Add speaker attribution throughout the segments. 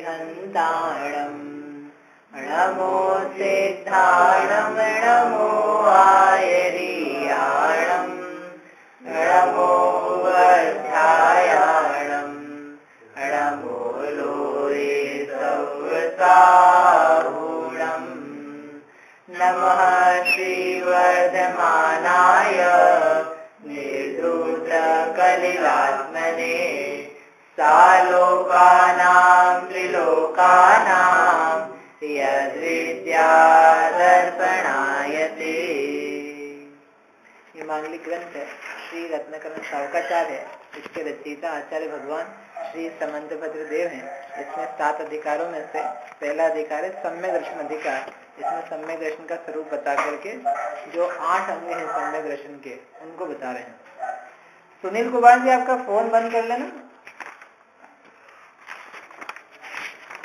Speaker 1: हन्ताणम् नमो सिद्धाणं नमो आयर्याणं नमो अध्यायाणं नमो लोये सव्रताहुणम् नमः श्रीवर्धमानाय निर्धूतकलिलात्मने सालोकानां त्रिलोकानां यद्विद्यादर्पणायते। ये मांगलिक ग्रंथ है, श्री रत्नकरण शावकाचार्य है। इसके रचयिता आचार्य भगवान श्री समंतभद्र देव हैं। इसमें 7 अधिकारों में से पहला अधिकार है सम्यक दर्शन अधिकार। इसमें सम्यक दर्शन का स्वरूप बता करके जो 8 अंग हैं सम्यक दर्शन के, उनको बता रहे हैं। सुनील कुमार जी, आपका फोन बंद कर लेना।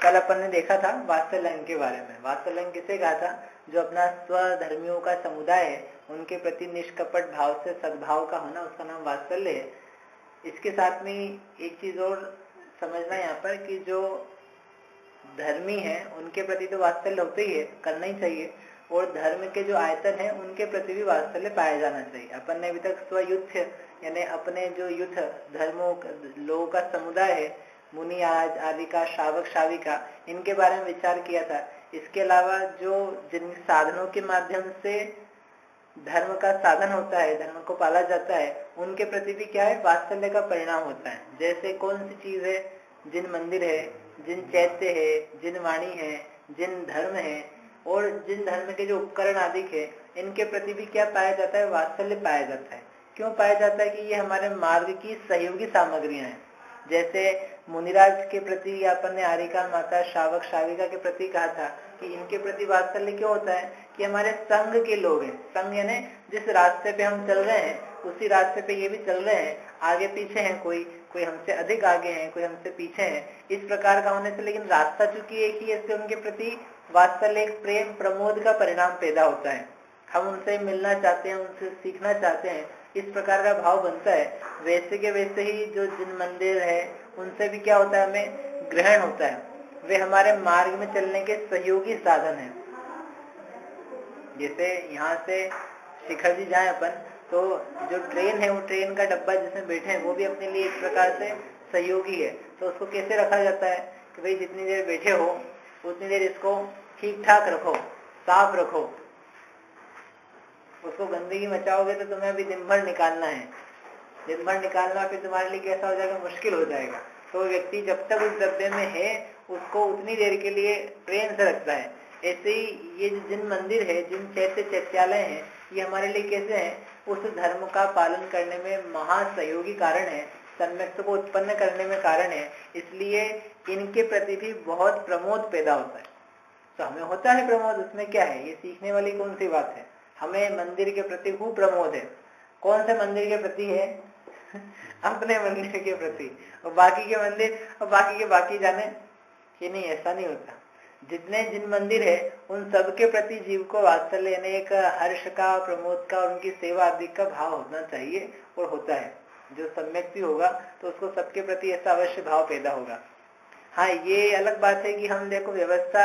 Speaker 1: कल अपन ने देखा था वात्सल्य के बारे में। वात्सल्य किसे कहा था? जो अपना स्वधर्मियों का समुदाय है, उनके प्रति निष्कपट भाव से सद्भाव का होना, उसका नाम वात्सल्य है। इसके साथ में एक चीज और समझना यहाँ पर कि जो धर्मी है उनके प्रति तो वात्सल्य होते ही है, करना ही चाहिए। और धर्म के जो आयतन है उनके प्रति भी वात्सल्य पाया जाना चाहिए। अपन ने अभी तक स्वयुद्ध यानी अपने जो युद्ध धर्मों लोगों का समुदाय है, मुनि आदि का, श्रावक श्राविका, इनके बारे में विचार किया था। इसके अलावा जो जिन साधनों के माध्यम से धर्म का साधन होता है, धर्म को पाला जाता है, उनके प्रति भी क्या है? वात्सल्य का परिणाम होता है। जैसे कौन सी चीज है? जिन मंदिर है, जिन चैत्य है, जिन वाणी है, जिन धर्म है और जिन धर्म के जो उपकरण आदि है, इनके प्रति भी क्या पाया जाता है? वात्सल्य पाया जाता है। क्यों पाया जाता है? कि ये हमारे मार्ग की सहयोगी सामग्रियां हैं। जैसे मुनिराज के प्रति अपन ने आरिका माता, श्रावक श्राविका के प्रति कहा था कि इनके प्रति वात्सल्य क्यों होता है? कि हमारे संघ के लोग हैं। संघ यानी जिस रास्ते पे हम चल रहे हैं उसी रास्ते पे ये भी चल रहे हैं। आगे पीछे हैं, कोई हमसे अधिक आगे हैं, कोई हमसे पीछे हैं, इस प्रकार का होने से, लेकिन रास्ता चूंकि एक ही है, इससे उनके प्रति वात्सल्य, एक प्रेम प्रमोद का परिणाम पैदा होता है। हम उनसे मिलना चाहते हैं, उनसे सीखना चाहते हैं, इस प्रकार का भाव बनता है। वैसे के वैसे ही जो जिन मंदिर है उनसे भी क्या होता है? हमें ग्रहण होता है। वे हमारे मार्ग में चलने के सहयोगी साधन हैं। जैसे यहाँ से शिखर जी जाए अपन, तो जो ट्रेन है, वो ट्रेन का डब्बा जिसमें बैठे हैं, वो भी अपने लिए एक प्रकार से सहयोगी है। तो उसको कैसे रखा जाता है? कि भाई जितनी देर बैठे हो उतनी देर इसको ठीक ठाक रखो, साफ रखो। उसको गंदगी मचाओगे तो तुम्हें अभी दिन भर निकालना है। दिन भर निकालना फिर तुम्हारे लिए कैसा हो जाएगा? मुश्किल हो जाएगा। तो व्यक्ति जब तक उस डब्बे में है उसको उतनी देर के लिए प्रेम से रखता है। ऐसे ही ये जिन मंदिर है, जिन चैत्य चैत्यालय हैं, ये हमारे लिए कैसे हैं? उस धर्म का पालन करने में महासहयोगी कारण है, सम्यक्त को उत्पन्न करने में कारण है। इसलिए इनके प्रति भी बहुत प्रमोद पैदा होता है। तो हमें होता है प्रमोद, उसमें क्या है? ये सीखने वाली कौन सी बात है? हमें मंदिर के प्रति खूब प्रमोद है। कौन से मंदिर के प्रति है? अपने मंदिर के प्रति। और बाकी के मंदिर और बाकी के बाकी जाने कि नहीं, ऐसा नहीं होता। जितने जिन मंदिर है उन सब के प्रति जीव को वात्सल्य यानी एक हर्ष का, प्रमोद का और उनकी सेवा आदि का भाव होना चाहिए, और होता है। जो सम्यक भी होगा तो उसको सबके प्रति ऐसा अवश्य भाव पैदा होगा। हाँ, ये अलग बात है कि हम देखो व्यवस्था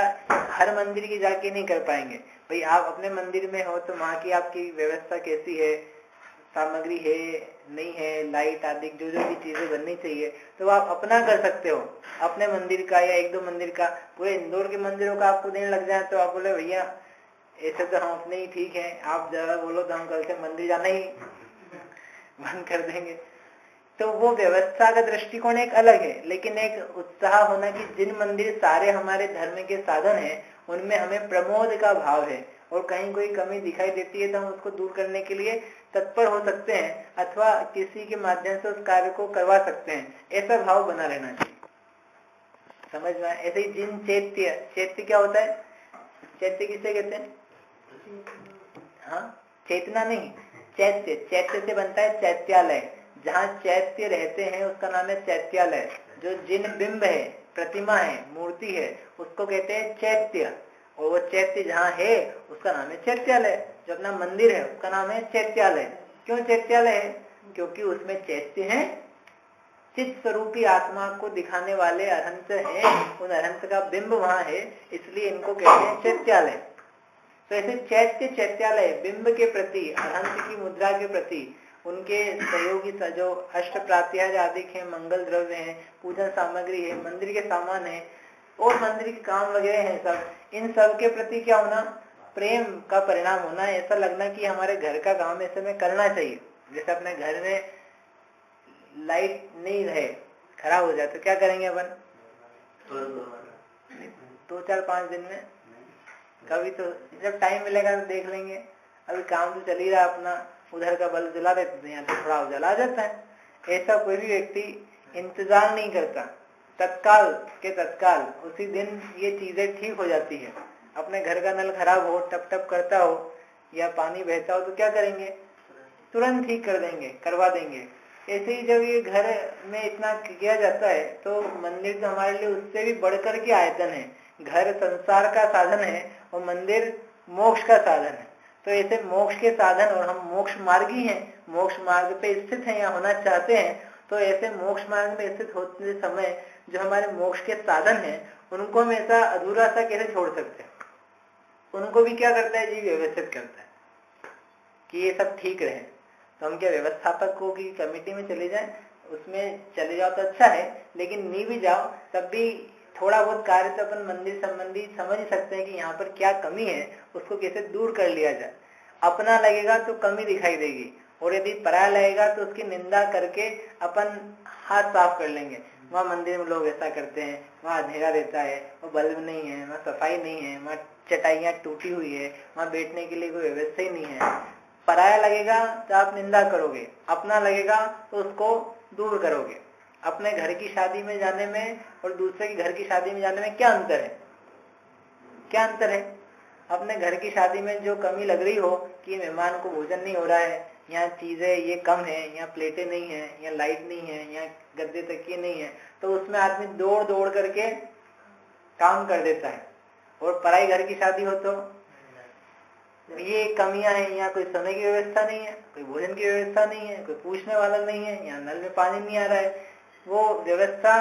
Speaker 1: हर मंदिर की जाके नहीं कर पाएंगे। भाई आप अपने मंदिर में हो तो वहाँ की आपकी व्यवस्था कैसी है, सामग्री है नहीं है, लाइट आदि जो जो भी चीजें बननी चाहिए, तो आप अपना कर सकते हो अपने मंदिर का या 1-2 मंदिर का। पूरे इंदौर के मंदिरों का आपको देने लग जाए तो आप बोले भैया ऐसे तो हम अपने ही ठीक है, आप ज्यादा बोलो तो हम कल से मंदिर जाना ही बंद कर देंगे। तो वो व्यवस्था का दृष्टिकोण एक अलग है, लेकिन एक उत्साह होना कि जिन मंदिर सारे हमारे धर्म के साधन है उनमें हमें प्रमोद का भाव है, और कहीं कोई कमी दिखाई देती है तो हम उसको दूर करने के लिए तत्पर हो सकते हैं, अथवा किसी के माध्यम से उस कार्य को करवा सकते हैं। ऐसा भाव बना रहना चाहिए। समझ में? ऐसे ही जिन चैत्य, चैत्य क्या होता है? चैत्य किसे कहते हैं? हाँ, चेतना नहीं, चैत्य। चैत्य से बनता है चैत्यालय। जहाँ चैत्य रहते हैं उसका नाम है चैत्यालय। जो जिन बिंब है, प्रतिमा है, मूर्ति है, उसको कहते हैं चैत्य। और वो चैत्य जहाँ है उसका नाम है चैत्यालय। जो अपना मंदिर है उसका नाम है चैत्यालय। क्यों चैत्यालय है? क्योंकि उसमें चैत्य है, चित्त स्वरूपी आत्मा को दिखाने वाले अरहंत हैं, उन अरहंत का बिंब वहां है, इसलिए इनको कहते हैं चैत्यालय। तो ऐसे चैत्य चैत्यालय बिंब के प्रति, अरहंत की मुद्रा के प्रति, उनके सहयोगी जो अष्ट प्रात्याज आदि है, मंगल द्रव्य है, पूजन सामग्री है, मंदिर के सामान है और मंदिर के काम वगैरह है, सब इन सब के प्रति क्या होना, प्रेम का परिणाम होना। ऐसा लगना कि हमारे घर का काम ऐसे में करना चाहिए। जैसे अपने घर में लाइट नहीं रहे, खराब हो जाए तो क्या करेंगे अपन, 2-4-5 दिन में कभी तो जब टाइम मिलेगा तो देख लेंगे। अभी काम तो चल ही रहा अपना, उधर का बल्ब जला देते थे, यहाँ तो थोड़ा उजला जाता है। ऐसा कोई भी व्यक्ति इंतजार नहीं करता, तत्काल के तत्काल उसी दिन ये चीजें ठीक हो जाती है। अपने घर का नल खराब हो, टप टप करता हो या पानी बहता हो तो क्या करेंगे, तुरंत ठीक कर देंगे, करवा देंगे। ऐसे ही जब ये घर में इतना किया जाता है तो मंदिर तो हमारे लिए उससे भी बढ़कर के आयतन है। घर संसार का साधन है और मंदिर मोक्ष का साधन है। तो ऐसे मोक्ष के साधन, और हम मोक्ष मार्गी हैं, मोक्ष मार्ग पे स्थित हैं या होना चाहते हैं, तो ऐसे मोक्ष मार्ग में स्थित होते समय जो हमारे मोक्ष के साधन हैं उनको हम ऐसा अधूरा सा कैसे छोड़ सकते हैं। उनको भी क्या करता है जी, व्यवस्थित करता है कि ये सब ठीक रहे। तो हम क्या व्यवस्थापकों की कमेटी में चले जाएं, उसमें चले जाओ तो अच्छा है, लेकिन नहीं भी जाओ तब भी थोड़ा बहुत कार्य तो अपन मंदिर संबंधी समझ ही सकते हैं कि यहाँ पर क्या कमी है, उसको कैसे दूर कर लिया जाए। अपना लगेगा तो कमी दिखाई देगी, और यदि पराया लगेगा तो उसकी निंदा करके अपन हाथ साफ कर लेंगे। वहाँ मंदिर में लोग ऐसा करते हैं, वहाँ अंधेरा रहता है, वहाँ बल्ब नहीं है, वहाँ सफाई नहीं है, वहाँ चटाइयाँ टूटी हुई है, वहाँ बैठने के लिए कोई व्यवस्था ही नहीं है। पराया लगेगा तो आप निंदा करोगे, अपना लगेगा तो उसको दूर करोगे। अपने घर की शादी में जाने में और दूसरे के घर की शादी में जाने में क्या अंतर है, क्या अंतर है। अपने घर की शादी में जो कमी लग रही हो कि मेहमान को भोजन नहीं हो रहा है, यहाँ चीजें ये कम है, यहाँ प्लेटें नहीं है, यहाँ लाइट नहीं है, यहाँ गद्दे तकिए नहीं है, तो उसमें आदमी दौड़ दौड़ करके काम कर देता है। और पराई घर की शादी हो तो ये कमियां हैं, यहाँ कोई सोने की व्यवस्था नहीं है, कोई भोजन की व्यवस्था नहीं है, कोई पूछने वाला नहीं है, यहाँ नल में पानी नहीं आ रहा है, वो व्यवस्था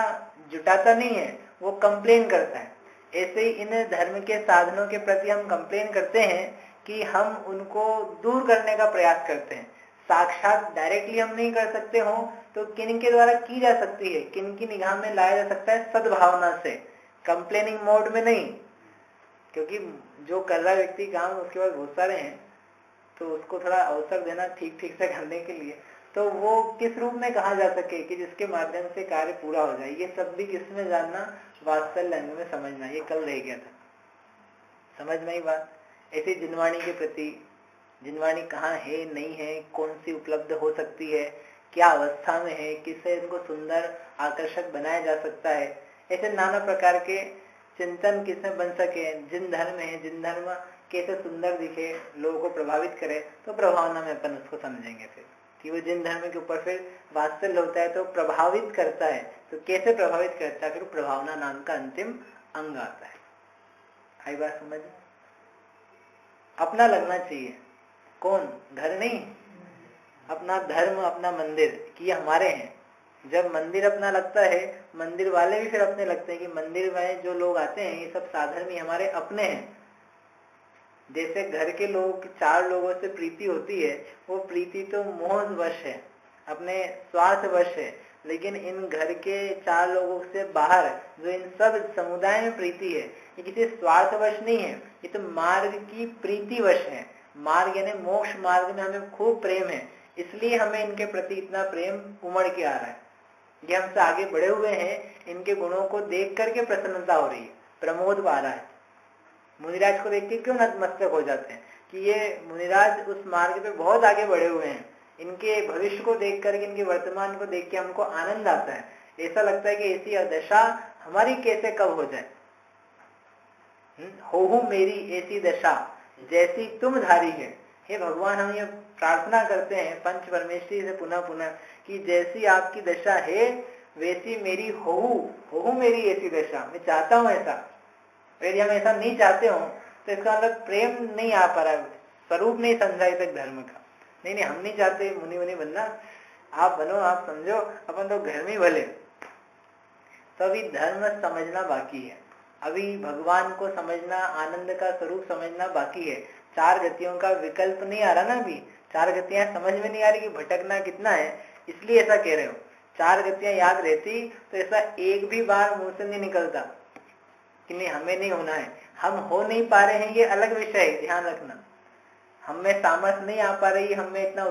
Speaker 1: जुटाता नहीं है, वो कंप्लेन करता है। ऐसे ही इन धर्म के साधनों के प्रति हम कंप्लेन करते हैं कि हम उनको दूर करने का प्रयास करते हैं। साक्षात डायरेक्टली हम नहीं कर सकते हो तो किन के द्वारा की जा सकती है, किन की निगाह में लाया जा सकता है, सद्भावना से, कंप्लेनिंग मोड में नहीं। क्योंकि जो कर रहा व्यक्ति काम उसके पास बहुत सारे हैं, तो उसको थोड़ा अवसर देना ठीक ठीक से करने के लिए, तो वो किस रूप में कहा जा सके कि जिसके माध्यम से कार्य पूरा हो जाए, ये सब भी किसमें जानना, वात्सल्य अंग में समझना। ये कल रह गया था, समझ में ही बात। ऐसे जिनवाणी के प्रति, जिनवाणी कहाँ है, नहीं है, कौन सी उपलब्ध हो सकती है, क्या अवस्था में है, किससे इनको सुंदर आकर्षक बनाया जा सकता है, ऐसे नाना प्रकार के चिंतन किसमें बन सके, जिन धर्म है, जिन धर्म कैसे सुंदर दिखे, लोगों को प्रभावित करे, तो प्रभावना में अपन उसको समझेंगे फिर कि वो जिन धर्म के ऊपर फिर वात्सल्य होता है तो प्रभावित करता है। तो कैसे प्रभावित करता है, फिर प्रभावना नाम का अंतिम अंग आता है। आई बात समझ? अपना लगना चाहिए, कौन, घर नहीं, अपना धर्म, अपना मंदिर कि ये हमारे हैं। जब मंदिर अपना लगता है, मंदिर वाले भी फिर अपने लगते हैं कि मंदिर में जो लोग आते हैं ये सब साधर्मी हमारे अपने हैं। जैसे घर के लोग, 4 लोगों से प्रीति होती है, वो प्रीति तो मोहवश है, अपने स्वार्थ वश है, लेकिन इन घर के 4 लोगों से बाहर जो इन सब समुदाय में प्रीति है, ये किसी स्वार्थवश नहीं है, ये तो मार्ग की प्रीति वश है। मार्ग यानी मोक्ष मार्ग में हमें खूब प्रेम है, इसलिए हमें इनके प्रति इतना प्रेम उमड़ के आ रहा है। ये हमसे आगे बढ़े हुए हैं, इनके गुणों को देख करके प्रसन्नता हो रही है, प्रमोद आ रहा है। मुनिराज को देख के क्यों नतमस्तक हो जाते हैं कि ये मुनिराज उस मार्ग पे बहुत आगे बढ़े हुए हैं, इनके भविष्य को देख करके, इनके वर्तमान को देख के हमको आनंद आता है। ऐसा लगता है कि ऐसी दशा हमारी कैसे कब हो जाए। हो मेरी ऐसी दशा जैसी तुम धारी है। हे भगवान, हम ये प्रार्थना करते हैं पंच परमेश्वरी से पुनः पुनः कि जैसी आपकी दशा है वैसी मेरी हो मेरी ऐसी दशा, मैं चाहता हूँ ऐसा। यदि हम ऐसा नहीं चाहते हो तो इसका मतलब प्रेम नहीं आ पा रहा है, स्वरूप नहीं समझा तक धर्म का। नहीं, हम नहीं चाहते मुनि बनना, आप बनो, आप समझो, अपन तो घर में भले। तो अभी धर्म समझना बाकी है, अभी भगवान को समझना, आनंद का स्वरूप समझना बाकी है। 4 गतियों का विकल्प नहीं आ रहा ना, अभी 4 गतियां समझ में नहीं आ रही कि भटकना कितना है, इसलिए ऐसा कह रहे हो। 4 गतियां याद रहती तो ऐसा एक भी बार मुंह से नहीं निकलता कि नहीं हमें नहीं होना है। हम हो नहीं पा रहे हैं ये अलग विषय है, ध्यान रखना। हमें सामर्थ्य नहीं आ पा रही, हमें इतना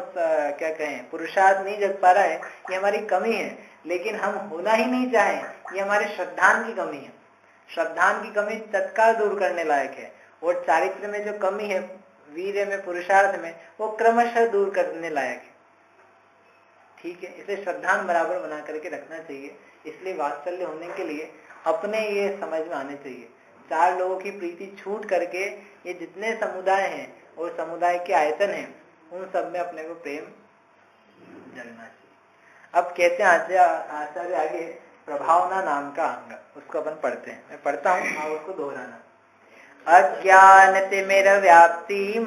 Speaker 1: क्या कहें पुरुषार्थ नहीं जग पा रहा है, ये हमारी कमी है। लेकिन हम होना ही नहीं चाहे, ये हमारे श्रद्धान की कमी है। श्रद्धान की कमी तत्काल दूर करने लायक है, और चारित्र में जो कमी है, वीर्य में, पुरुषार्थ में, वो क्रमशः दूर करने लायक है। ठीक है, इसे श्रद्धान बराबर बना करके रखना चाहिए। इसलिए वात्सल्य होने के लिए अपने ये समझ में आने चाहिए, 4 लोगों की प्रीति छूट करके ये जितने समुदाय हैं और समुदाय के आयतन हैं, उन सब में अपने को प्रेम जगना चाहिए। अब कहते हैं आचार्य आगे प्रभावना नाम का अंग, उसको अपन पढ़ते हैं। मैं पढ़ता हूँ, आप उसको दोहराना। अज्ञान तिमिर व्याप्ति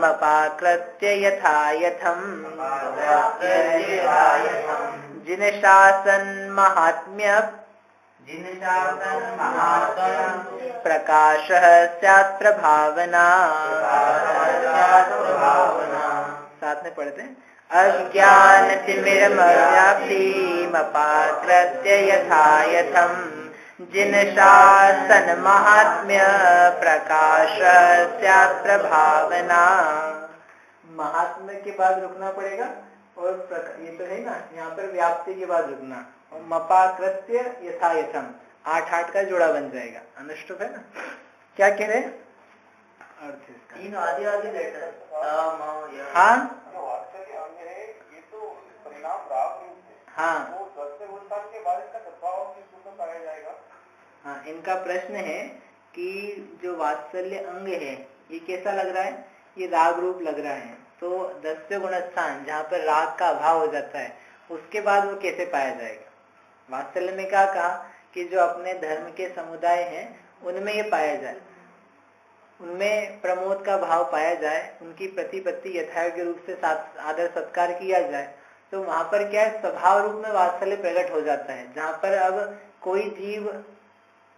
Speaker 1: मपाकृत्य यथा यथम जिन शासन महात्म्य प्रकाश स्यात्र भावना। साथ में पढ़ते हैं। अज्ञान तिमिरमव्याप्ति मपाकृत्य यथा यथम जिन शासन महात्म्य प्रकाश स्यात्र भावना। महात्म्य के बाद रुकना पड़ेगा, और ये तो है ना, यहाँ पर व्याप्ति के बाद रुकना, और मपाकृत्य यथा यथम 8-8 का जोड़ा बन जाएगा। अनुष्टुप है ना, क्या कह रहे हैं अर्थ इसका?
Speaker 2: 3 आदि लेटर।
Speaker 1: हाँ हाँ हाँ, इनका प्रश्न है कि जो वात्सल्य अंग है ये कैसा लग रहा है? ये राग रूप लग रहा है। तो 10 गुण स्थान जहाँ पर राग का अभाव हो जाता है, उसके बाद वो कैसे पाया जाएगा? वात्सल्य में क्या कहा कि जो अपने धर्म के समुदाय हैं उनमें ये पाया जाए, उनमें प्रमोद का भाव पाया जाए, उनकी प्रतिपत्ति यथायोग्य रूप से आदर सत्कार किया जाए, तो वहां पर क्या है, स्वभाव रूप में वात्सल्य प्रकट हो जाता है। जहाँ पर अब कोई जीव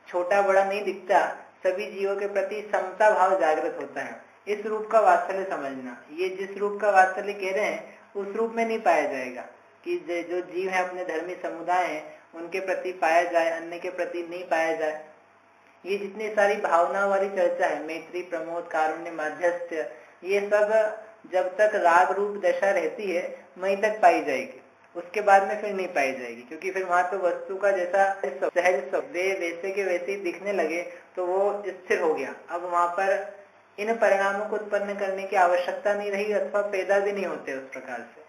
Speaker 1: छोटा बड़ा नहीं दिखता, सभी जीवों के प्रति समता भाव जागृत होता है। इस रूप का वात्सल्य समझना। ये जिस रूप का वात्सल्य कह रहे हैं उस रूप में नहीं पाया जाएगा कि जो जीव है अपने धर्मी समुदाय है उनके प्रति पाया जाए, अन्य के प्रति नहीं पाया जाए। ये जितनी सारी भावना वाली चर्चा है, मैत्री, प्रमोद, कारुण्य, मध्यस्थ्य, ये सब जब तक राग रूप दशा रहती है वहीं तक पाई जाएगी, उसके बाद में फिर नहीं पाई जाएगी। क्योंकि फिर वहां तो वस्तु का जैसा सहज शब्दे वैसे के वैसे ही दिखने लगे तो वो स्थिर हो गया। अब वहां पर इन परिणामों को उत्पन्न करने की आवश्यकता नहीं रही, अथवा पैदा भी नहीं होते उस प्रकार से।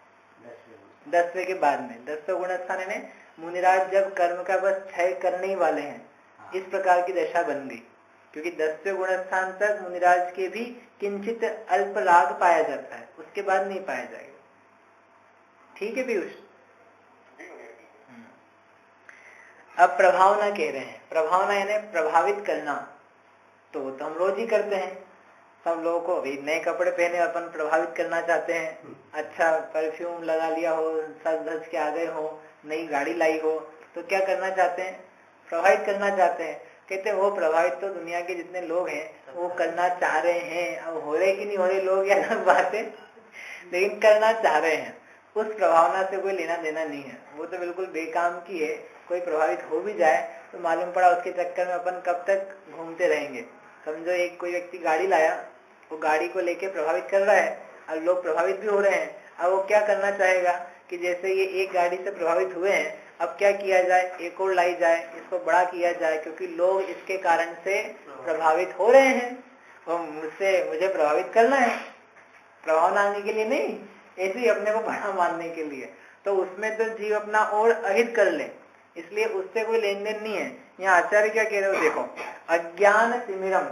Speaker 1: 10वें के बाद में 10 गुण स्थान में मुनिराज जब कर्म का बस क्षय करने ही वाले हैं, इस प्रकार की दशा बन गई। क्योंकि 10वें गुण स्थान तक मुनिराज के भी किंचित अल्प राग पाया जाता है, उसके बाद नहीं पाया जाएगा। ठीक है पीयूष? अब प्रभावना कह रहे हैं। प्रभावना यानी प्रभावित करना, तो हम रोज ही करते हैं। सब लोगों को भी नए कपड़े पहने अपन प्रभावित करना चाहते हैं, अच्छा परफ्यूम लगा लिया हो, सज धज के आ गए हो, नई गाड़ी लाई हो, तो क्या करना चाहते हैं? प्रभावित करना चाहते हैं। कहते हैं वो प्रभावित तो दुनिया के जितने लोग हैं वो करना चाह रहे हैं, अब हो रहे कि नहीं हो रहे लोग या अलग बात है, लेकिन करना चाह रहे हैं। उस प्रभावना से कोई लेना देना नहीं है, वो तो बिल्कुल बेकाम की है। कोई प्रभावित हो भी जाए तो मालूम पड़ा उसके चक्कर में अपन कब तक घूमते रहेंगे। समझो एक कोई व्यक्ति गाड़ी लाया, वो गाड़ी को लेके प्रभावित कर रहा है, अब लोग प्रभावित भी हो रहे हैं। अब वो क्या करना चाहेगा कि जैसे ये एक गाड़ी से प्रभावित हुए हैं, अब क्या किया जाए, एक और लाई जाए, इसको बड़ा किया जाए, क्योंकि लोग इसके कारण से प्रभावित हो रहे हैं, वो मुझे प्रभावित करना है, प्रभाव लाने के लिए नहीं, ऐसे ही अपने को बड़ा मानने के लिए। तो उसमें तो जीव अपना और अहित कर ले, इसलिए उससे कोई लेन देन नहीं है। यहाँ आचार्य क्या कह रहे हो, देखो, अज्ञान तिमिरम,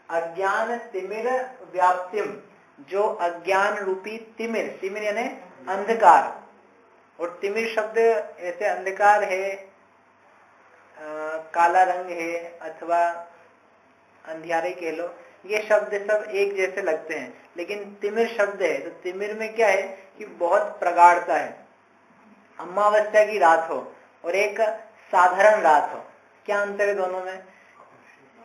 Speaker 1: अज्ञान तिमिर व्याप्तिम, जो अज्ञान रूपी तिमिर, तिमिर यानी अंधकार, और तिमिर शब्द ऐसे अंधकार है, काला रंग है, अथवा अंधियारे कह लो, ये शब्द सब एक जैसे लगते हैं, लेकिन तिमिर शब्द है तो तिमिर में क्या है कि बहुत प्रगाढ़ता है। अमावस्या की रात हो और एक साधारण रात हो, क्या अंतर है दोनों में?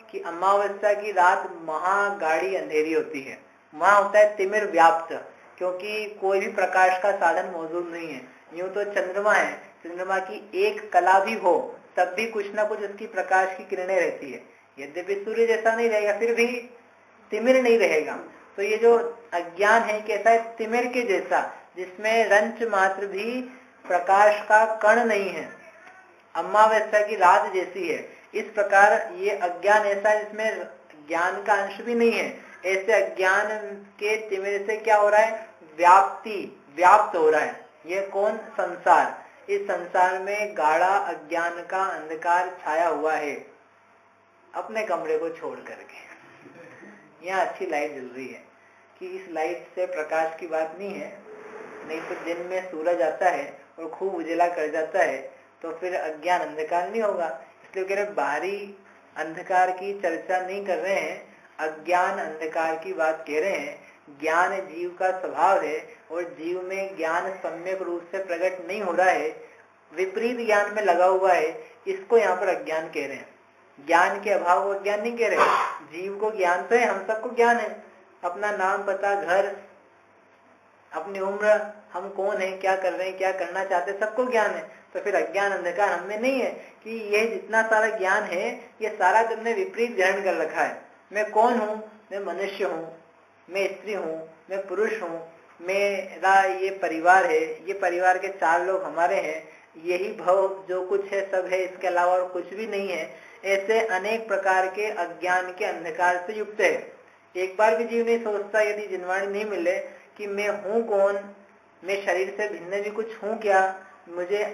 Speaker 1: कि अमावस्या की रात महागाढ़ी अंधेरी होती है, वहां होता है तिमिर व्याप्त, क्योंकि कोई भी प्रकाश का साधन मौजूद नहीं है। यूं तो चंद्रमा है, चंद्रमा की एक कला भी हो तब भी कुछ ना कुछ उसकी प्रकाश की किरणें रहती है। यद्यपि सूर्य जैसा नहीं रहेगा फिर भी तिमिर नहीं रहेगा। तो ये जो अज्ञान है कैसा है? तिमिर के जैसा, जिसमें रंच मात्र भी प्रकाश का कण नहीं है, अमावस्या की रात जैसी है। इस प्रकार ये अज्ञान ऐसा है जिसमें ज्ञान का अंश भी नहीं है। ऐसे अज्ञान के तिमिर से क्या हो रहा है? व्याप्त हो रहा है। ये कौन? संसार। इस संसार में गाढ़ा अज्ञान का अंधकार छाया हुआ है, अपने कमरे को छोड़ करके। यहाँ अच्छी लाइट जल रही है कि इस लाइट से प्रकाश की बात नहीं है, नहीं तो दिन में सूरज आता है और खूब उजाला कर जाता है तो फिर अज्ञान अंधकार नहीं होगा। इसलिए कह रहे बाहरी अंधकार की चर्चा नहीं कर रहे हैं, अज्ञान अंधकार की बात कह रहे हैं। ज्ञान जीव का स्वभाव है और जीव में ज्ञान सम्यक रूप से प्रकट नहीं हो रहा है, विपरीत ज्ञान में लगा हुआ है, इसको यहाँ पर अज्ञान कह रहे हैं। ज्ञान के अभाव को अज्ञान नहीं कह रहे। जीव को ज्ञान तो है, हम सबको ज्ञान है, अपना नाम पता, घर, अपनी उम्र, हम कौन है, क्या कर रहे हैं, क्या करना चाहते हैं, सबको ज्ञान है। तो फिर अज्ञान अंधकार हमें नहीं है कि यह जितना सारा ज्ञान है ये सारा तुमने विपरीत ग्रहण कर रखा है। मैं कौन हूँ? मैं मनुष्य हूँ, मैं स्त्री हूँ, मैं पुरुष हूँ, मेरा ये परिवार है, ये परिवार के 4 लोग हमारे हैं, यही भव जो कुछ है सब है, इसके अलावा और कुछ भी नहीं है। ऐसे अनेक प्रकार के अज्ञान के अंधकार से युक्त है। एक बार भी जीव नहीं सोचता, यदि जिनवाणी नहीं मिले, कि मैं हूँ कौन, मैं शरीर से भिन्न भी कुछ हूँ क्या, मुझे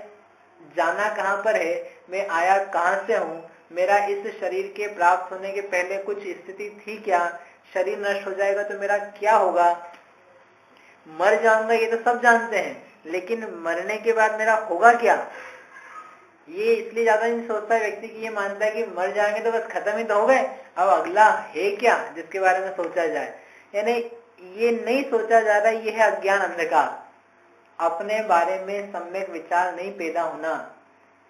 Speaker 1: जाना कहाँ पर है, मैं आया कहाँ से हूँ, मेरा इस शरीर के प्राप्त होने के पहले कुछ स्थिति थी क्या, शरीर नष्ट हो जाएगा तो मेरा क्या होगा, मर जाऊंगा ये तो सब जानते हैं, लेकिन मरने के बाद मेरा होगा क्या, ये इसलिए ज्यादा नहीं सोचता है व्यक्ति की ये मानता है कि मर जाएंगे तो बस खत्म ही तो हो गए, अब अगला है क्या जिसके बारे में सोचा जाए। यानी ये नहीं सोचा जा रहा, ये है अज्ञान अंधकार। अपने बारे में सम्यक विचार नहीं पैदा होना,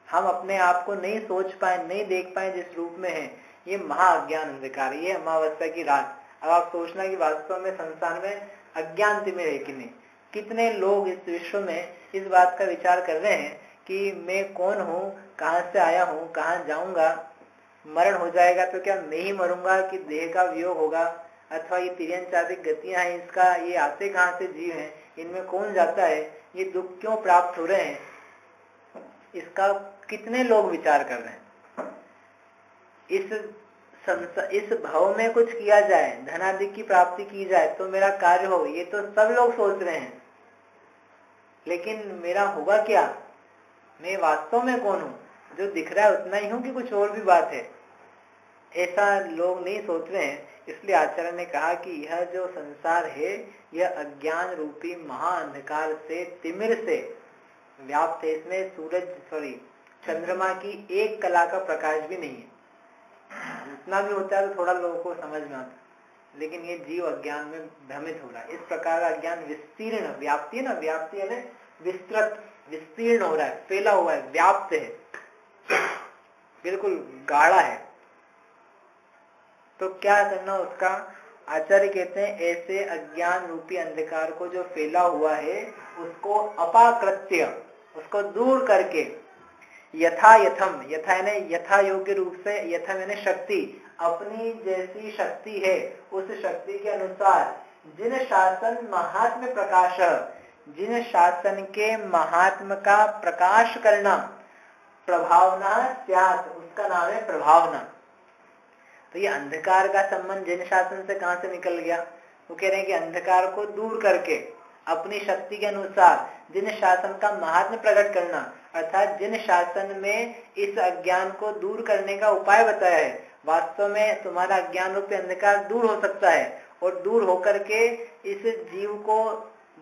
Speaker 1: हम अपने आप को नहीं सोच पाए, नहीं देख पाए जिस रूप में है, ये महाअज्ञान अंधकार, ये अमावस्या की रात। अब आप सोचना कि वास्तव में संसार में अज्ञान तिमिर है कि नहीं। कितने लोग इस विश्व में इस बात का विचार कर रहे हैं कि मैं कौन हूँ, कहाँ से आया हूँ, कहाँ जाऊंगा, मरण हो जाएगा तो क्या मैं ही मरूंगा कि देह का वियोग होगा, अथवा ये तिर्यंचादिक गतियां हैं, इसका ये आते कहाँ से जीव हैं, इनमें कौन जाता है, ये दुख क्यों प्राप्त हो रहे हैं, इसका कितने लोग विचार कर रहे हैं। इस भाव में कुछ किया जाए, धनादि की प्राप्ति की जाए तो मेरा कार्य हो, ये तो सब लोग सोच रहे हैं, लेकिन मेरा होगा क्या, मैं वास्तव में कौन हूँ, जो दिख रहा है उतना ही हूँ कि कुछ और भी बात है, ऐसा लोग नहीं सोच रहे हैं। इसलिए आचार्य ने कहा कि यह जो संसार है यह अज्ञान रूपी महाअंधकार से, तिमिर से व्याप्त है। इसमें चंद्रमा की एक कला का प्रकाश भी नहीं है। उतना भी होता है तो थोड़ा लोगों को समझ में आता, लेकिन ये जीव अज्ञान में भ्रमित हो रहा है। इस प्रकार का अज्ञान विस्तीर्ण, व्याप्ति है ना, व्याप्ति है विस्तृत, विस्तीर्ण हो रहा है, फैला हुआ है, व्याप्त है, बिल्कुल गाढ़ा है। तो क्या करना उसका? आचार्य कहते हैं ऐसे अज्ञान रूपी अंधकार को जो फैला हुआ है उसको अपाकृत्य, उसको दूर करके, यथा यथम, यथा यानी यथा योग्य रूप से, यथा यानी शक्ति, अपनी जैसी शक्ति है उस शक्ति के अनुसार, जिन शासन महात्म प्रकाश, जिन शासन के महात्म का प्रकाश करना, प्रभावना स्यात्, उसका नाम है प्रभावना। तो ये अंधकार का संबंध जिन शासन से कहां से निकल गया? वो कह रहे हैं कि अंधकार को दूर करके अपनी शक्ति के अनुसार जिन शासन का महात्म प्रकट करना, अर्थात जिन शासन में इस अज्ञान को दूर करने का उपाय बताया है। वास्तव में तुम्हारा अज्ञान रूपी अंधकार दूर हो सकता है, और दूर होकर के इस जीव को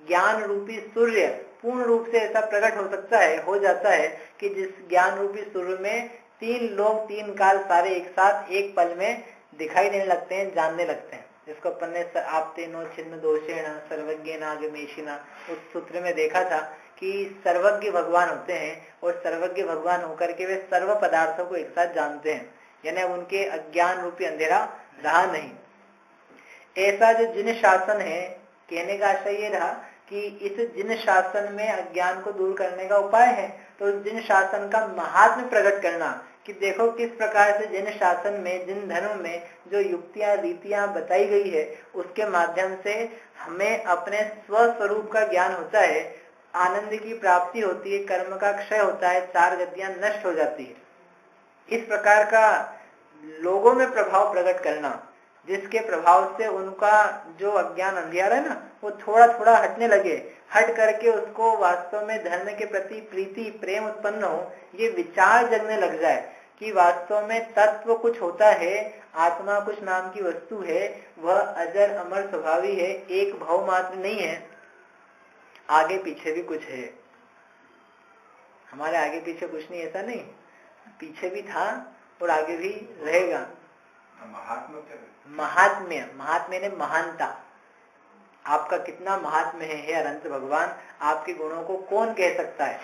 Speaker 1: ज्ञान रूपी सूर्य पूर्ण रूप से ऐसा प्रकट हो सकता है, हो जाता है कि जिस ज्ञान रूपी सूर्य में 3 लोग 3 काल सारे एक साथ एक पल में दिखाई देने लगते हैं, जानने लगते हैं, जिसको अपन ने आपते नो छिन्न दोषेण सर्वज्ञ नागमेशिना उस सूत्र में देखा था कि सर्वज्ञ भगवान होते हैं और सर्वज्ञ भगवान होकर के वे सर्व पदार्थों को एक साथ जानते हैं, यानी अब उनके अज्ञान रूपी अंधेरा रहा नहीं। ऐसा जो जिन शासन है, कहने का आशय ये रहा कि इस जिन शासन में अज्ञान को दूर करने का उपाय है, तो जिन शासन का महात्म्य प्रकट करना कि देखो किस प्रकार से जिन शासन में, जिन धर्म में जो युक्तियां रीतियां बताई गई है उसके माध्यम से हमें अपने स्वस्वरूप का ज्ञान होता है, आनंद की प्राप्ति होती है, कर्म का क्षय होता है, चार गतियां नष्ट हो जाती है। इस प्रकार का लोगों में प्रभाव प्रकट करना, जिसके प्रभाव से उनका जो अज्ञान अंधियारा है ना वो थोड़ा थोड़ा हटने लगे, हट करके उसको वास्तव में धर्म के प्रति प्रीति प्रेम उत्पन्न हो, ये विचार जगने लग जाए कि वास्तव में तत्व कुछ होता है, आत्मा कुछ नाम की वस्तु है, वह अजर अमर स्वभावी है, एक भाव मात्र नहीं है, आगे पीछे भी कुछ है। हमारे आगे पीछे कुछ नहीं, ऐसा नहीं, पीछे भी था और आगे भी रहेगा। महात्म्य, महात्म्य ने महानता, आपका कितना महात्म्य है अनंत भगवान, आपके गुणों को कौन कह सकता है।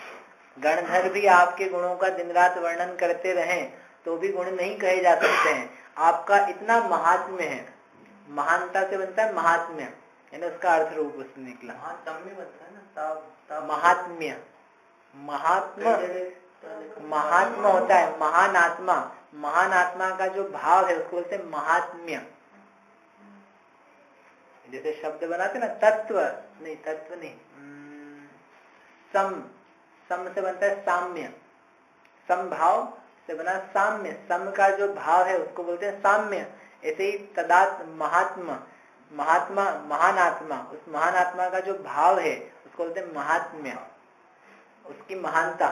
Speaker 1: गणधर भी आपके गुणों का दिन रात वर्णन करते रहें तो भी गुण नहीं कहे जा सकते हैं, आपका इतना महात्म्य है। महानता से बनता है महात्म्य, यानी उसका अर्थ रूप उसने निकला, महात्म्य बनता है ना, महात्म्य, महात्मा, महात्मा होता है महान आत्मा, महान आत्मा का जो भाव है उसको बोलते हैं महात्म्य। जैसे शब्द बनाते ना तत्व नहीं, तत्व नहीं, सम, सम से बनता है साम्य, समभाव से बना साम्य, सम का जो भाव है उसको बोलते हैं साम्य। ऐसे ही तदात महात्मा, महात्मा महान आत्मा, उस महान आत्मा का जो भाव है उसको बोलते हैं महात्म्य, उसकी महानता।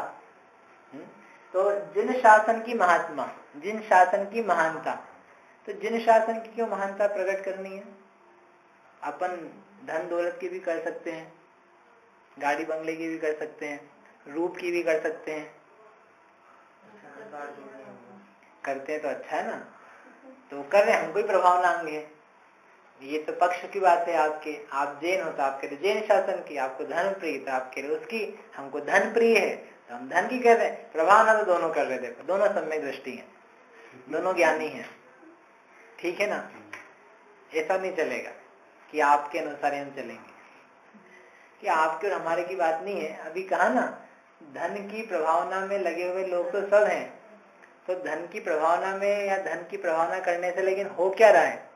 Speaker 1: तो जिन शासन की महात्मा, जिन शासन की महानता, तो जिन शासन की क्यों महानता प्रकट करनी है। अपन धन दौलत की भी कर सकते हैं, गाड़ी बंगले की भी कर सकते हैं, रूप की भी कर सकते हैं, करते हैं तो अच्छा है ना, तो कर रहे हैं, हमको ही प्रभाव लाएंगे। ये तो पक्ष की बात है आपके, आप जैन हो तो आपके लिए जैन शासन की, आपको धन प्रिय तो आपके लिए उसकी, हमको धन प्रिय है तो हम धन की कर रहे हैं, प्रभाव ना तो दोनों कर रहे। देखो दोनों सम्यक दृष्टि है, दोनों ज्ञानी है, ठीक है ना। ऐसा नहीं चलेगा कि आपके अनुसार हम चलेंगे, कि आपके और हमारे की बात नहीं है। अभी कहा ना धन की प्रभावना में लगे हुए लोग तो सब हैं, तो धन की प्रभावना में या धन की प्रभावना करने से लेकिन हो क्या रहा है,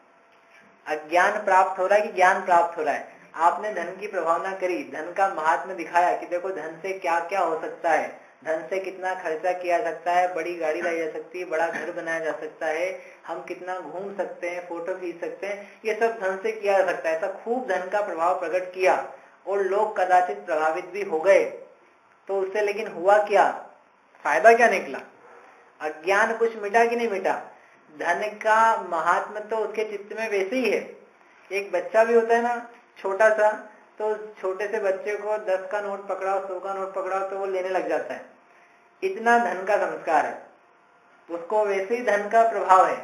Speaker 1: अज्ञान प्राप्त हो रहा है कि ज्ञान प्राप्त हो रहा है। आपने धन की प्रभावना करी, धन का महात्म्य दिखाया कि देखो धन से क्या क्या हो सकता है, धन से कितना खर्चा किया जा सकता है, बड़ी गाड़ी लाई जा सकती है, बड़ा घर बनाया जा सकता है, हम कितना घूम सकते हैं, फोटो खींच सकते हैं, ये सब धन से किया जा सकता है। ऐसा खूब धन का प्रभाव प्रकट किया और लोग कदाचित प्रभावित भी हो गए, तो उससे लेकिन हुआ क्या, फायदा क्या निकला, अज्ञान कुछ मिटा कि नहीं मिटा। धन का महात्म्य तो उसके चित्त में वैसे ही है। एक बच्चा भी होता है ना छोटा सा, तो छोटे से बच्चे को 10 का नोट पकड़ाओ, 100 का नोट पकड़ाओ तो वो लेने लग जाता है, इतना धन का संस्कार है, उसको वैसे ही धन का प्रभाव है,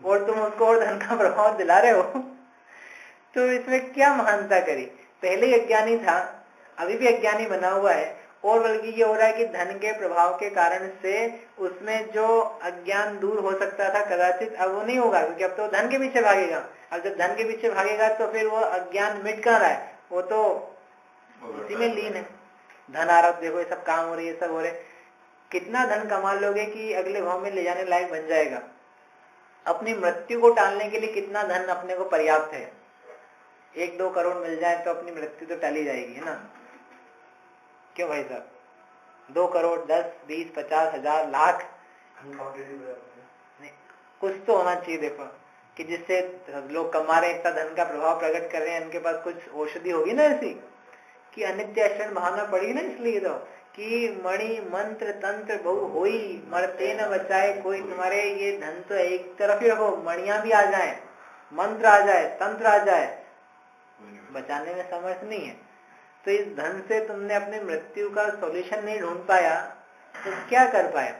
Speaker 1: और तुम उसको और धन का प्रभाव दिला रहे हो, तो इसमें क्या महानता करी। पहले ही अज्ञानी था, अभी भी अज्ञानी बना हुआ है, और बल्कि ये हो रहा है कि धन के प्रभाव के कारण से उसमें जो अज्ञान दूर हो सकता था कदाचित अब वो नहीं होगा, क्योंकि अब तो धन के पीछे भागेगा। अब जब धन के पीछे भागेगा तो फिर वो अज्ञान मिट कहाँ रहा है, वो तो उसी में लीन है। धन आ रहा, देखो ये सब काम हो रही है, सब हो रहे, कितना धन कमा लोगे कि अगले भाव में ले जाने लायक बन जाएगा। अपनी मृत्यु को टालने के लिए कितना धन अपने को पर्याप्त है, 1-2 करोड़ मिल जाए तो अपनी मृत्यु तो टाली जाएगी, है ना। क्यों भाई साहब, 2 करोड़ 10, 20, 50 हजार लाख नहीं, कुछ तो होना चाहिए। देखो कि जिससे लोग कमा रहे हैं, इतना धन का प्रभाव प्रकट कर रहे हैं, उनके पास कुछ औषधि होगी ना ऐसी कि अनित्य अक्षण भावना पड़ेगी ना, इसलिए तो कि मणि मंत्र तंत्र बहु होई मरते न बचाए कोई। तुम्हारे ये धन तो एक तरफ ही रखो, मणियां भी आ जाए, मंत्र आ जाए, तंत्र आ जाए, बचाने में समर्थ नहीं है। तो इस धन से तुमने अपनी मृत्यु का सॉल्यूशन नहीं ढूंढ पाया तो क्या कर पाया।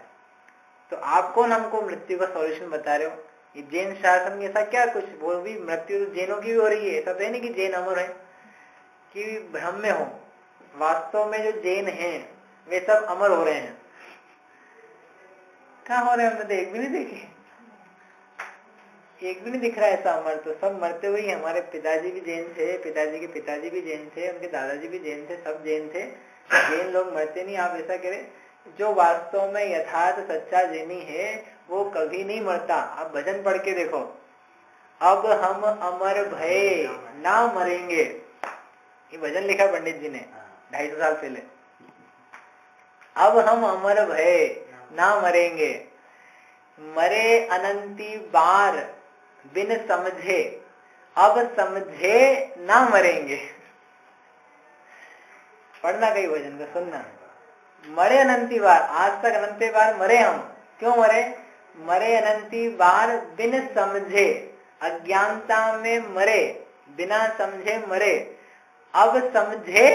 Speaker 1: तो आप कौन हमको मृत्यु का सॉल्यूशन बता रहे हो। ये जैन शासन में ऐसा क्या कुछ, वो भी मृत्यु तो जैनों की भी हो रही है, ऐसा तो है नहीं कि जैन अमर है कि भ्रम में हो। वास्तव में जो जैन हैं वे सब अमर हो रहे हैं। कहाँ हो रहे हैं? हमने तो एक भी नहीं देखे, एक भी नहीं दिख रहा है ऐसा अमर। तो सब मरते हुए ही। हमारे पिताजी भी जैन थे, पिताजी के पिताजी भी जैन थे, उनके दादाजी भी जैन थे, सब जैन थे। जैन लोग मरते नहीं। आप ऐसा करें, जो वास्तव में यथार्थ सच्चा जैनी है वो कभी नहीं मरता। आप भजन पढ़ के देखो, अब हम अमर भय ना मरेंगे, ये भजन लिखा पंडित जी ने 250 साल पहले। अब हम अमर भय ना मरेंगे, मरे अनंती बार बिन समझे, अब समझे ना मरेंगे। पढ़ना कई भजन का, सुनना। मरे अनंती बार, आज तक अनंती बार मरे हम। क्यों मरे? मरे अनंती बार बिन समझे, अज्ञानता में मरे, बिना समझे मरे, अब समझे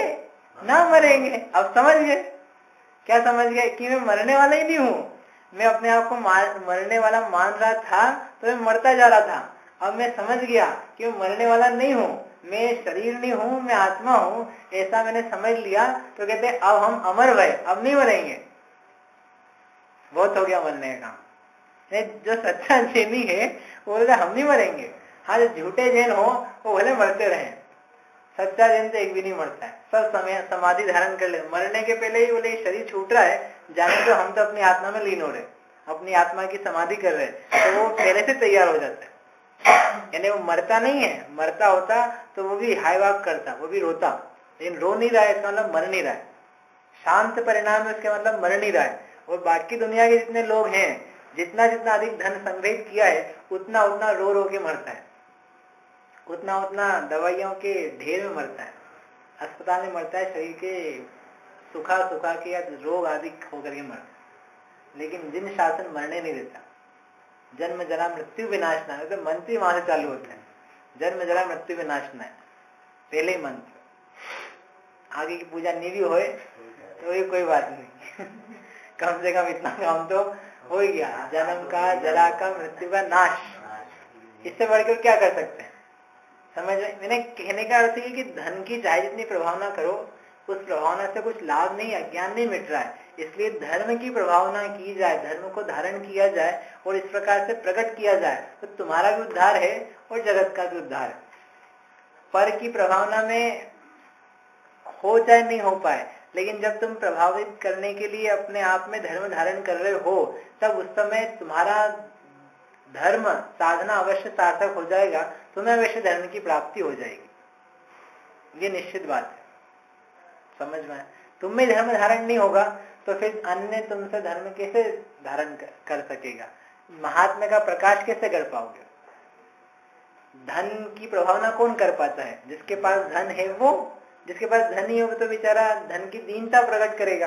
Speaker 1: ना मरेंगे। अब समझ गए। क्या समझ गए? कि मैं मरने वाला ही नहीं हूं। मैं अपने आप को मरने वाला मान रहा था तो मैं मरता जा रहा था। अब मैं समझ गया कि मैं मरने वाला नहीं हूं, मैं शरीर नहीं हूं, मैं आत्मा हूं, ऐसा मैंने समझ लिया। तो कहते हैं अब हम अमर भय, अब नहीं मरेंगे। बहुत हो गया मरने का। जो सच्चा जैनी है वो बोलता हम नहीं मरेंगे। हाँ, जो झूठे जैन हो वो भले मरते रहे, सच्चा जैन तो एक भी नहीं मरता है। सब समय समाधि धारण कर ले, मरने के पहले ही बोले शरीर छूट रहा है, जाने तो हम तो अपनी आत्मा में लीन हो रहे, अपनी आत्मा की समाधि कर रहे, तो वो पहले से तैयार हो जाता है। यानी वो मरता नहीं है। मरता होता तो वो भी हाय वाक करता, वो भी रोता, लेकिन रो नहीं रहा है, इसका मतलब मर नहीं रहा है। शांत परिणाम है उसके मतलब मर नहीं रहा है। और बाकी दुनिया के जितने लोग हैं, जितना जितना अधिक धन संग्रहित किया है, उतना उतना रो रो के मरता है, उतना उतना दवाइयों के ढेर में मरता है, अस्पताल में मरता है, शरीर के सुखा सुखा के या रोग आदि होकर के मरता है। लेकिन जिन शासन मरने नहीं देता। जन्म जरा मृत्यु विनाशना है, तो मंत्र ही वहां से चालू होता है। जन्म जरा मृत्यु विनाशना है, पहले ही मंत्र। आगे की पूजा नहीं भी होए तो ये कोई बात नहीं कम से कम इतना काम तो हो ही गया। जन्म का, जरा का, मृत्यु का नाश, इससे बढ़कर क्या कर सकते हैं? समझ में? मैंने कहने का अर्थ है कि धन की चाहे जितनी प्रभावना करो, उस प्रभावना से कुछ लाभ नहीं, अज्ञान नहीं मिट रहा है। इसलिए धर्म की प्रभावना की जाए, धर्म को धारण किया जाए और इस प्रकार से प्रकट किया जाए, तो तुम्हारा भी उद्धार है और जगत का भी उद्धार है। पर की प्रभावना में हो चाहे नहीं हो पाए, लेकिन जब तुम प्रभावित करने के लिए अपने आप में धर्म धारण कर रहे हो, तब उस समय तुम्हारा धर्म साधना अवश्य सार्थक हो जाएगा, तुम्हें अवश्य धर्म की प्राप्ति हो जाएगी। ये निश्चित बात है। समझ में? तुम में धर्म धारण नहीं होगा तो फिर अन्य तुमसे धर्म कैसे धारण कर सकेगा? महात्मा का प्रकाश कैसे कर पाओगे? धन की प्रभावना कौन कर पाता है? जिसके पास धन है वो। जिसके पास धन नहीं होगा तो बेचारा धन की दीनता प्रकट करेगा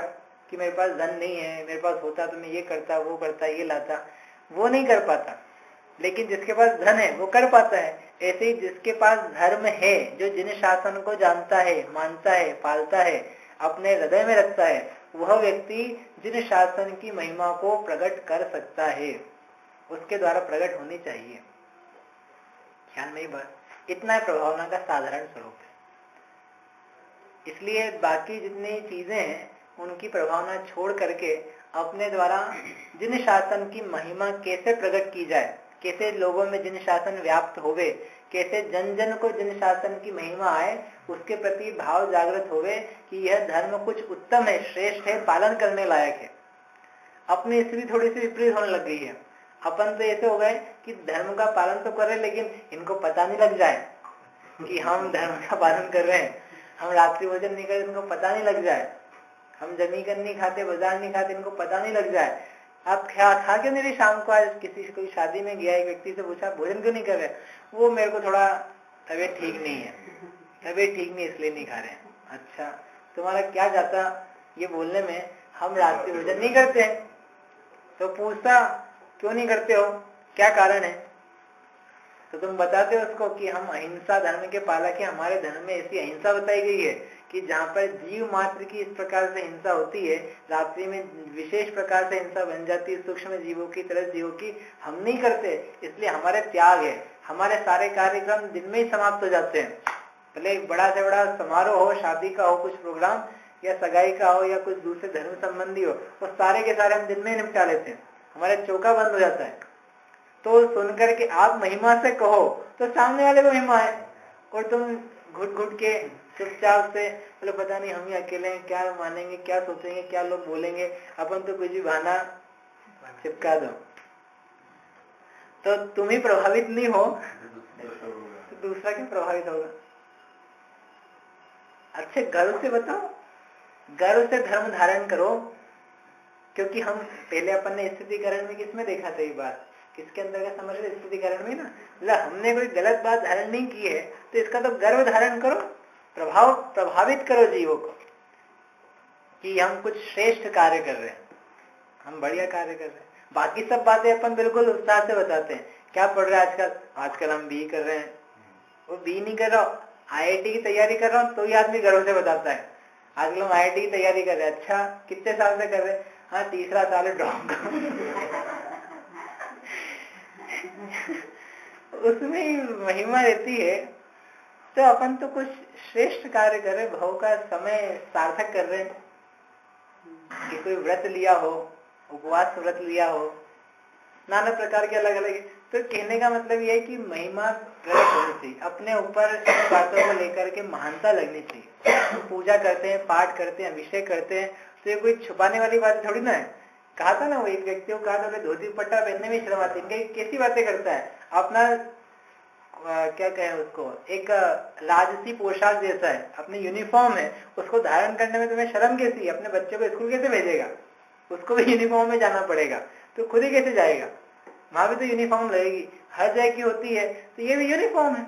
Speaker 1: कि मेरे पास धन नहीं है, मेरे पास होता तो मैं ये करता, वो करता, ये लाता। वो नहीं कर पाता। लेकिन जिसके पास धन है वो कर पाता है। ऐसे ही जिसके पास धर्म है, जो जिन शासन को जानता है, मानता है, पालता है, अपने हृदय में रखता है, वह व्यक्ति जिन शासन की महिमा को प्रकट कर सकता है, उसके द्वारा प्रकट होनी चाहिए। ख्याल में ही बात इतना है प्रभावना का साधारण स्वरूप है। इसलिए बाकी जितनी चीजें हैं उनकी प्रभावना छोड़ करके अपने द्वारा जिन शासन की महिमा कैसे प्रकट की जाए, कैसे लोगों में जिन शासन व्याप्त होवे, कैसे जन जन को जिन शासन की महिमा आए, उसके प्रति भाव जागृत होवे कि यह धर्म कुछ उत्तम है, श्रेष्ठ है, पालन करने लायक है। अपनी स्थिति थोड़ी सी विपरीत होने लग गई है। अपन तो ऐसे हो गए कि धर्म का पालन तो कर रहे, लेकिन इनको पता नहीं लग जाए कि हम धर्म का पालन कर रहे हैं। हम रात्रि भोजन नहीं करते, इनको पता नहीं लग जाए। हम जमीकन नहीं खाते, बाजार नहीं खाते, इनको पता नहीं लग जाए। आप खा क्यों नहीं रही शाम को? आज किसी कोई शादी में गया, एक व्यक्ति से पूछा भोजन क्यों नहीं कर रहे? वो मेरे को थोड़ा तबीयत ठीक नहीं है, तबीयत ठीक नहीं इसलिए नहीं खा रहे हैं। अच्छा, तुम्हारा क्या जाता ये बोलने में, हम रात्रि भोजन नहीं करते हैं। तो पूछता क्यों नहीं करते हो, क्या कारण है? तो तुम बताते हो उसको कि हम अहिंसा धर्म के पालक हैं, हमारे धर्म में ऐसी अहिंसा बताई गई है कि जहाँ पर जीव मात्र की इस प्रकार से हिंसा होती है, रात्रि में विशेष प्रकार से हिंसा बन जाती है सूक्ष्म जीवों की तरह जीवों की, हम नहीं करते, इसलिए हमारे त्याग है, हमारे सारे कार्यक्रम दिन में ही समाप्त हो जाते हैं। भले बड़ा से बड़ा समारोह हो, शादी का हो कुछ प्रोग्राम, या सगाई का हो, या कुछ दूसरे धर्म संबंधी हो, वो सारे के सारे हम दिन में ही निपटा लेते हैं, हमारे चौका बंद हो जाता है। तो सुनकर के आप महिमा से कहो तो सामने वाले को महिमा है, और तुम घुट घुट के चुपचाप से बोले पता नहीं हम ही अकेले हैं, क्या मानेंगे, क्या सोचेंगे, क्या लोग बोलेंगे, अपन तो कुछ भी बहाना चिपका दो, तो तुम ही प्रभावित नहीं हो तो दूसरा क्या प्रभावित होगा। अच्छे गर्व से बताओ, गर्व से धर्म धारण करो, क्योंकि हम पहले अपन ने स्थितिकरण में किसमें देखा था ये बात, किसके अंदर का समझ रहे, स्थितिकरण में ना, मतलब हमने कोई गलत बात धारण नहीं की है तो इसका तो गर्व धारण करो, प्रभावित करो जीवों को कि हम कुछ श्रेष्ठ कार्य कर रहे हैं, हम बढ़िया कार्य कर रहे हैं। बाकी सब बातें अपन बिल्कुल उत्साह से बताते हैं, क्या पढ़ रहे हैं आजकल हम बी कर रहे हैं, वो बी नहीं कर रहा, IIT की तैयारी कर रहा हूँ, तो ये आदमी गर्व से बताता है आजकल हम IIT की तैयारी कर रहे हैं। अच्छा कितने साल से कर रहे हैं, हाँ 3रा साल है ड्रॉप उसमें ही महिमा रहती है। तो अपन तो कुछ श्रेष्ठ कार्य कर रहे, भाव का समय सार्थक कर रहे हैं, कि कोई व्रत लिया हो, उपवास व्रत लिया हो, नाना प्रकार के अलग अलग। तो कहने का मतलब यह है कि महिमा प्रकट होनी चाहिए, अपने ऊपर बातों को लेकर के महानता लगनी चाहिए। हम पूजा करते हैं, पाठ करते हैं, अभिषेक करते हैं, तो ये कोई छुपाने वाली बात थोड़ी ना है। कहा था ना, वो एक व्यक्ति को कहा था धोती पट्टा पहनने में शर्म आती है, कैसी बातें करता है, अपना क्या कहें उसको, एक राजसी पोशाक जैसा है, अपनी यूनिफॉर्म है, उसको धारण करने में तुम्हें शर्म कैसी, अपने बच्चे को स्कूल कैसे भेजेगा, उसको भी यूनिफॉर्म में जाना पड़ेगा, तो खुद ही कैसे जाएगा, वहां भी तो यूनिफॉर्म लगेगी, हर जगह की होती है, तो ये भी यूनिफॉर्म है।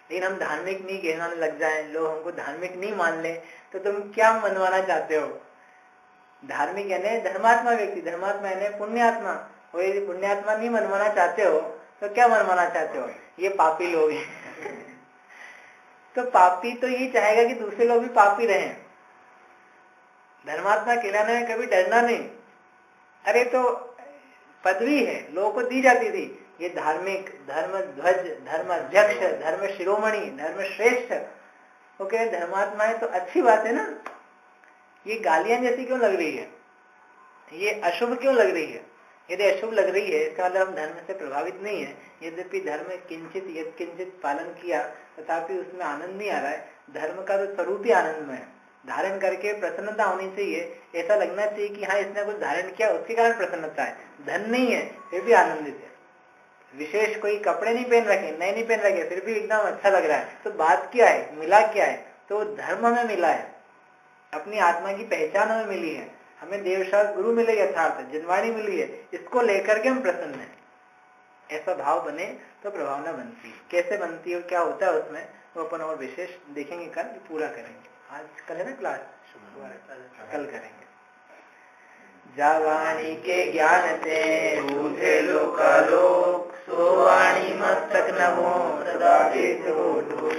Speaker 1: लेकिन हम धार्मिक नहीं कहने लग जाए, लोग हमको धार्मिक नहीं मान ले, तो तुम क्या मनवाना चाहते हो। धार्मिक यानी धर्मात्मा व्यक्ति, धर्मात्मा यानी पुण्यात्मा, और यदि पुण्यात्मा नहीं मनवाना चाहते हो तो क्या मनवाना चाहते हो, ये पापी लोग हैं तो पापी तो ये चाहेगा कि दूसरे लोग भी पापी रहें। धर्मात्मा कहलाने में कभी डरना नहीं, अरे तो पदवी है, लोगों को दी जाती थी, ये धार्मिक, धर्म ध्वज, धर्म अध्यक्ष, धर्म शिरोमणि, धर्म श्रेष्ठ, ओके धर्मात्मा है तो अच्छी बात है ना। ये गालियां जैसी क्यों लग रही है, ये अशुभ क्यों लग रही है। यदि अशुभ लग रही है इसका मतलब हम धर्म से प्रभावित नहीं है, यद्यपि धर्म किंचित यत्किंचित पालन किया तथापि उसमें आनंद नहीं आ रहा है। धर्म का तो स्वरूप ही आनंदमय है, धारण करके प्रसन्नता होनी चाहिए, ऐसा लगना चाहिए कि हाँ इसने कुछ धारण किया उसके कारण प्रसन्नता है, धन नहीं है फिर भी आनंदित है, विशेष कोई कपड़े नहीं पहन रखे, नए नहीं पहन रखे, फिर भी एकदम अच्छा लग रहा है। तो बात क्या है, मिला क्या है, तो धर्म हमें मिला है, अपनी आत्मा की पहचान हमें मिली है, हमें देवशास्त्र गुरु मिले, यथार्थ जिनवाणी मिली है, इसको लेकर के हम प्रसन्न हैं। ऐसा भाव बने तो प्रभावना बनती है। कैसे बनती है, क्या होता है उसमें, वो अपन और विशेष देखेंगे, कल पूरा करेंगे। आज कल है ना क्लास, कल करेंगे। जावाणी के ज्ञान ते रूठे लोकालोक, सो वाणी मस्तक नभो सदा देश हो।